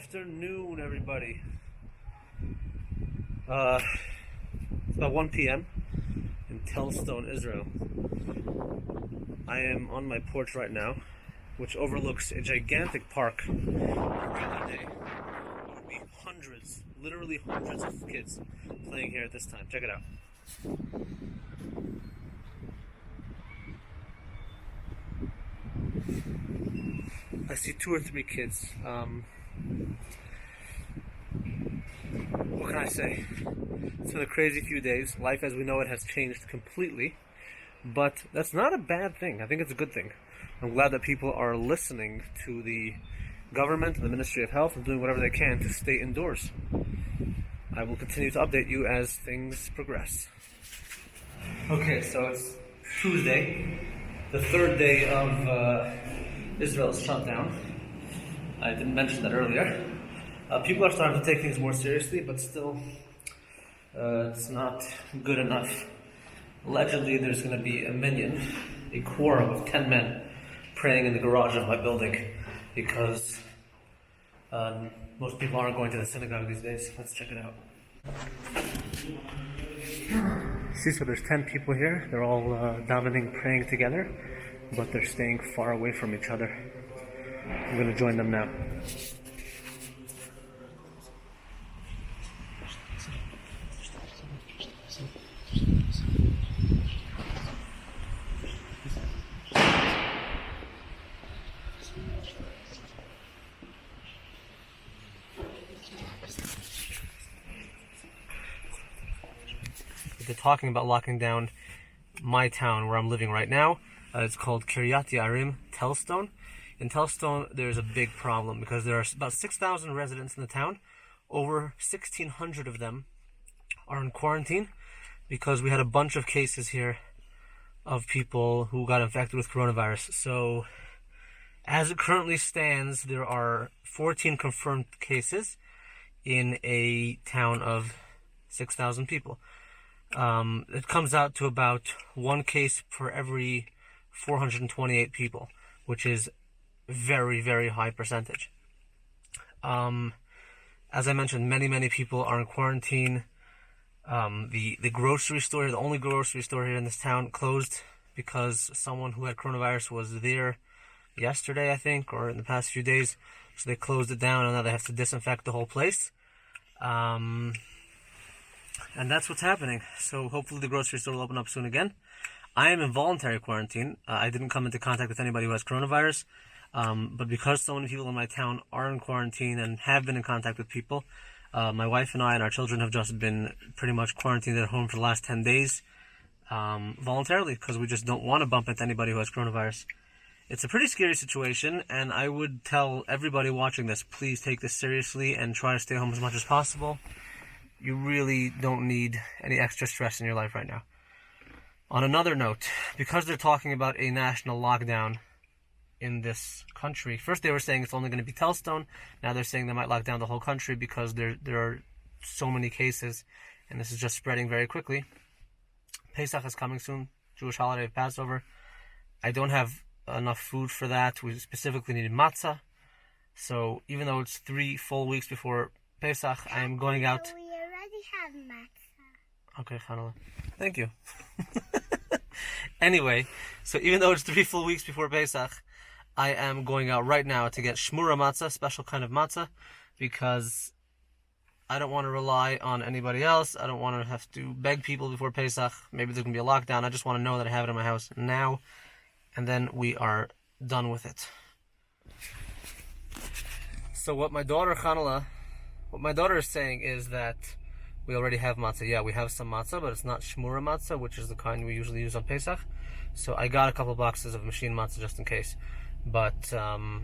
afternoon, everybody. It's about 1 p.m. in Telstone, Israel. I am on my porch right now, which overlooks a gigantic park. The other day, there would be hundreds, literally hundreds of kids playing here at this time. Check it out. I see 2 or 3 kids. What can I say? It's been a crazy few days. Life as we know it has changed completely. But that's not a bad thing. I think it's a good thing. I'm glad that people are listening to the government and the Ministry of Health and doing whatever they can to stay indoors. I will continue to update you as things progress. Okay, so it's Tuesday, the 3rd day of Israel's shutdown. I didn't mention that earlier. People are starting to take things more seriously, but still, it's not good enough. Allegedly, there's going to be a quorum of 10 men praying in the garage of my building because most people aren't going to the synagogue these days. Let's check it out. See, so there's 10 people here. They're all davening, praying together, but they're staying far away from each other. I'm going to join them now. They're talking about locking down my town where I'm living right now. It's called Kiryat Yarim, Telstone. In Telstone, there's a big problem because there are about 6,000 residents in the town. Over 1,600 of them are in quarantine because we had a bunch of cases here of people who got infected with coronavirus. So, as it currently stands, there are 14 confirmed cases in a town of 6,000 people. It comes out to about 1 case per every 428 people, which is very, very high percentage. As I mentioned, many people are in quarantine. The grocery store, the only grocery store here in this town, closed because someone who had coronavirus was there yesterday, I think, or in the past few days. So they closed it down, and now they have to disinfect the whole place. And that's what's happening. So hopefully the grocery store will open up soon again. I am in voluntary quarantine. I didn't come into contact with anybody who has coronavirus. But because so many people in my town are in quarantine and have been in contact with people, my wife and I and our children have just been pretty much quarantined at home for the last 10 days voluntarily because we just don't want to bump into anybody who has coronavirus. It's a pretty scary situation, and I would tell everybody watching this, please take this seriously and try to stay home as much as possible. You really don't need any extra stress in your life right now. On another note, because they're talking about a national lockdown in this country, first they were saying it's only going to be Telstone, now they're saying they might lock down the whole country because there are so many cases, and this is just spreading very quickly. Pesach is coming soon, Jewish holiday of Passover. I don't have enough food for that. We specifically needed matzah, so even though it's 3 full weeks before Pesach, I am going out. Have matzah. Okay, Chanala. Thank you. Anyway, so even though it's 3 full weeks before Pesach, I am going out right now to get shmura matzah, special kind of matzah, because I don't want to rely on anybody else. I don't want to have to beg people before Pesach. Maybe there's going to be a lockdown. I just want to know that I have it in my house now, and then we are done with it. So what my daughter is saying is that we already have matzah. Yeah, we have some matzah, but it's not shmura matzah, which is the kind we usually use on Pesach. So I got a couple boxes of machine matzah just in case. But, someone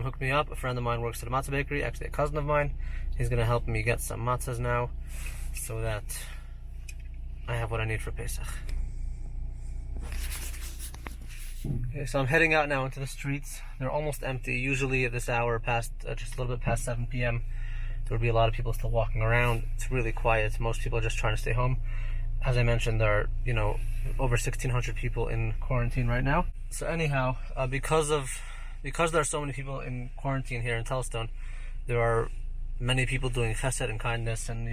hooked me up. A friend of mine works at a matzah bakery, actually a cousin of mine. He's going to help me get some matzahs now so that I have what I need for Pesach. Okay, so I'm heading out now into the streets. They're almost empty. Usually at this hour, just a little bit past 7 p.m., there would be a lot of people still walking around. It's really quiet. Most people are just trying to stay home. As I mentioned, there are, over 1,600 people in quarantine right now. So anyhow, because of because there are so many people in quarantine here in Telstone, there are many people doing chesed and kindness, and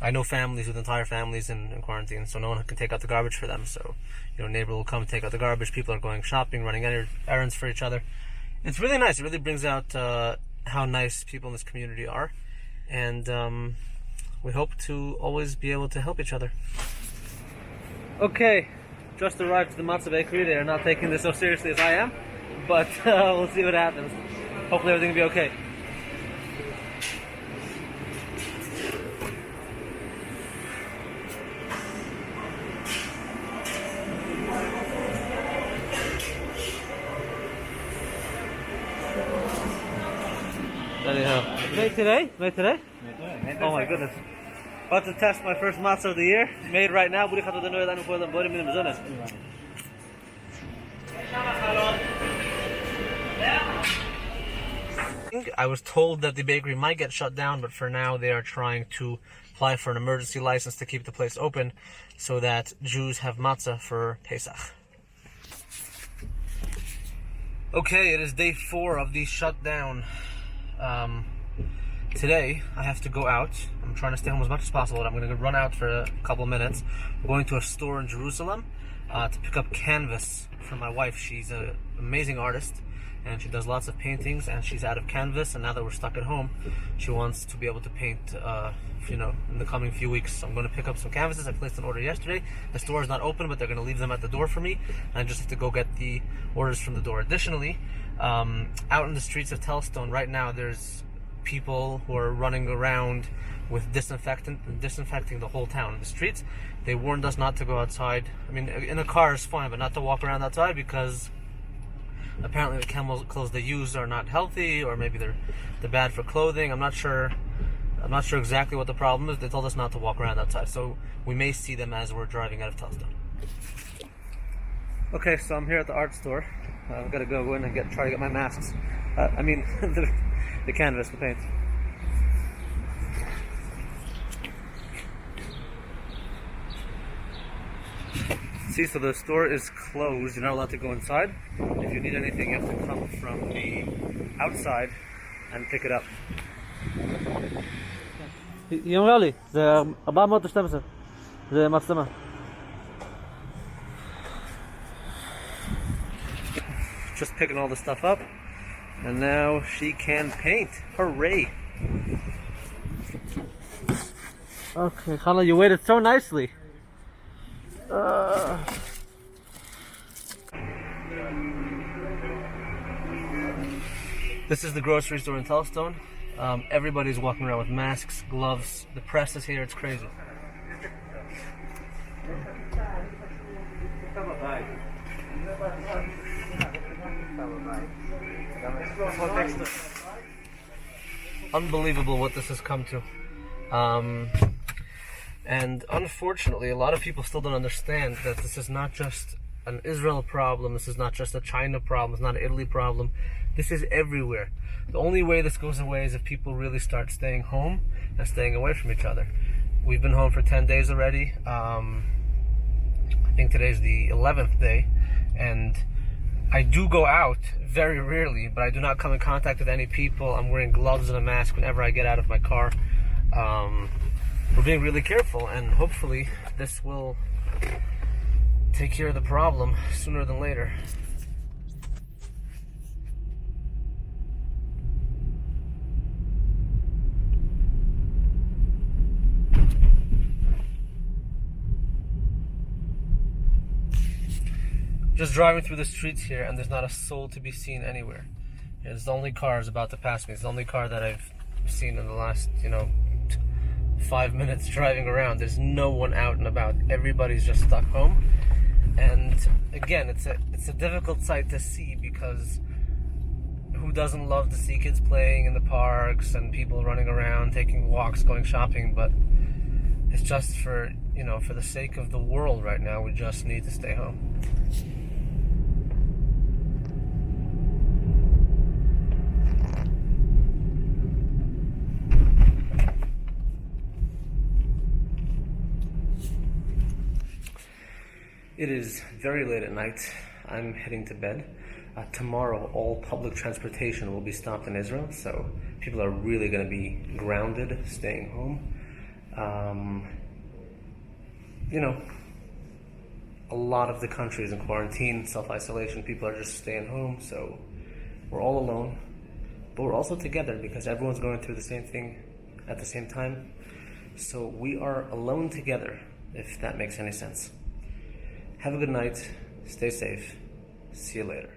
I know families with entire families in quarantine, so no one can take out the garbage for them. So neighbor will come take out the garbage. People are going shopping, running errands for each other. It's really nice. It really brings out how nice people in this community are, and we hope to always be able to help each other. Okay, just arrived to the matzah bakery. They are not taking this so seriously as I am, but we'll see what happens. Hopefully everything will be okay. Anyhow, made today? Oh my goodness. About to test my first matzah of the year. Made right now. I was told that the bakery might get shut down, but for now they are trying to apply for an emergency license to keep the place open so that Jews have matzah for Pesach. Okay, it is day 4 of the shutdown. Today I have to go out. I'm trying to stay home as much as possible, but I'm going to run out for a couple minutes. I'm going to a store in Jerusalem to pick up canvas for my wife. She's an amazing artist, and she does lots of paintings, and she's out of canvas, and now that we're stuck at home, she wants to be able to paint in the coming few weeks. So I'm going to pick up some canvases. I placed an order yesterday. The store is not open, but they're going to leave them at the door for me, and I just have to go get the orders from the door. Additionally, out in the streets of Telstone right now, there's people who are running around with disinfectant and disinfecting the whole town. The streets, they warned us not to go outside. I mean, in a car is fine, but not to walk around outside, because apparently the chemicals they use are not healthy, or maybe they're bad for clothing. I'm not sure exactly what the problem is. They told us not to walk around outside, so we may see them as we're driving out of Telstone. Okay, so I'm here at the art store. I've got to go in and try to get my masks. The canvas, the paint. See, so the store is closed. You're not allowed to go inside. If you need anything, you have to come from the outside and pick it up. היא אמרה לי, זה 412, זה מצלמה. Just picking all the stuff up, and now she can paint. Hooray! Okay, Chala, you waited so nicely. This is the grocery store in Telstone. Everybody's walking around with masks, gloves. The press is here. It's crazy. Unbelievable what this has come to. And unfortunately, a lot of people still don't understand that this is not just an Israel problem, this is not just a China problem, it's not an Italy problem. This is everywhere. The only way this goes away is if people really start staying home and staying away from each other. We've been home for 10 days already. I think today's the 11th day, and I do go out very rarely, but I do not come in contact with any people. I'm wearing gloves and a mask whenever I get out of my car. We're being really careful, and hopefully this will take care of the problem sooner than later. Just driving through the streets here, and there's not a soul to be seen anywhere. It's the only car is about to pass me. It's the only car that I've seen in the last, 5 minutes driving around. There's no one out and about. Everybody's just stuck home. And again, it's a difficult sight to see, because who doesn't love to see kids playing in the parks and people running around, taking walks, going shopping? But it's just for the sake of the world right now, we just need to stay home. It is very late at night. I'm heading to bed. Tomorrow, all public transportation will be stopped in Israel, so people are really going to be grounded, staying home. A lot of the country is in quarantine, self-isolation. People are just staying home, so we're all alone. But we're also together because everyone's going through the same thing at the same time. So we are alone together, if that makes any sense. Have a good night. Stay safe. See you later.